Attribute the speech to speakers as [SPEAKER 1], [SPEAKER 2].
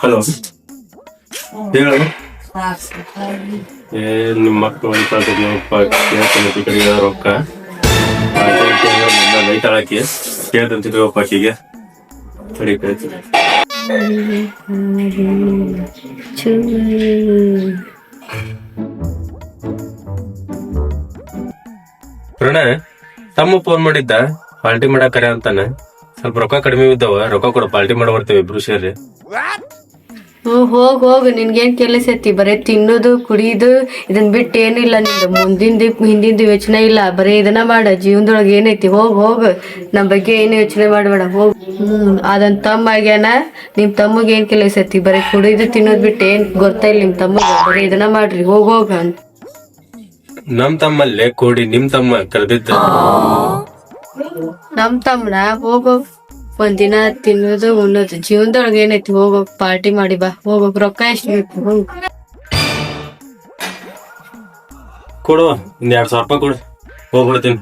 [SPEAKER 1] Hello, ಹೇಳು. ನಿಮ್ಮ ಮಕ್ಕಳು ಕೇಳ್ತಂತಿ ಕಡೆಗೆ ರೊಕ್ಕ ಲೈಟ್ ಹಾಕಿ ಕೇಳ್ತಂತಿ ಆಕಿಗೆ ಸರಿ ಕೇಳ್ತೀನಿ. ಪ್ರಣಯ ತಮ್ಮ ಫೋನ್ ಮಾಡಿದ್ದ ಪಾರ್ಟಿ ಮಾಡಾಕರೆ ಅಂತಾನೆ. ಸ್ವಲ್ಪ ರೊಕ್ಕ ಕಡಿಮೆ ಇದ್ದಾವ, ರೊಕ್ಕ ಕೊಡು, ಪಾರ್ಟಿ ಮಾಡಿ ಬರ್ತೇವೆ ಇಬ್ರು ಸೇರಿ.
[SPEAKER 2] ಹೋಗ್ ನಿನ್ಗೇನ್ ಕೆಲಸ ಐತಿ? ಬರೇ ತಿನ್ನೋದು ಕುಡಿಯೋದು ಇದನ್ ಬಿಟ್ಟು ಏನಿಲ್ಲ. ನಿಂದ ಮುಂದಿಂದು ಹಿಂದಿಂದು ಯೋಚನೆ ಇಲ್ಲ, ಬರೀ ಇದನ್ನ ಮಾಡ. ಜೀವನದೊಳಗೆ ಏನೈತಿ? ಹೋಗ್ ನಮ್ ಬಗ್ಗೆ ಏನು ಯೋಚನೆ ಮಾಡ್ಬೇಡ, ಹೋಗ್. ಅದನ್ ತಮ್ಮ ಆಗ್ಯಾನ. ನಿಮ್ ತಮ್ಮಗ್ ಏನ್ ಕೆಲಸ ಐತಿ? ಬರೀ ಕುಡಿಯೋದು ತಿನ್ನೋದ್ ಬಿಟ್ಟು ಏನ್ ಗೊತ್ತಾ ಇಲ್ಲ ನಿಮ್ ತಮ್ಮ? ಬರೀ ಇದನ್ನ ಮಾಡ್ರಿ, ಹೋಗ್ ಅಂತ.
[SPEAKER 1] ನಮ್ ತಮ್ಮಲ್ಲೇ ಕೂಡಿ ನಿಮ್ ತಮ್ಮ ಕರೆದಿದ್ದ.
[SPEAKER 2] ನಮ್ ತಮ್ಮನ ಹೋಗೋಗ್ ಒಂದಿನ ತಿನ್ನೋದು ಉಣ್ಣೋದು. ಜೀವನದೊಳಗೆ ಏನೈತಿ? ಹೋಗೋಗ್ ಪಾರ್ಟಿ ಮಾಡಿ ಬಾ, ಹೋಗೋಗ್. ರೊಕ್ಕ ಎಷ್ಟು ಬೇಕು? ಹೋಗ್.
[SPEAKER 1] ಕೊಡುವ, 2,000 ರೂಪಾಯಿ ಕೊಡು, ಹೋಗ್ಬಿಡ್ತೀನಿ.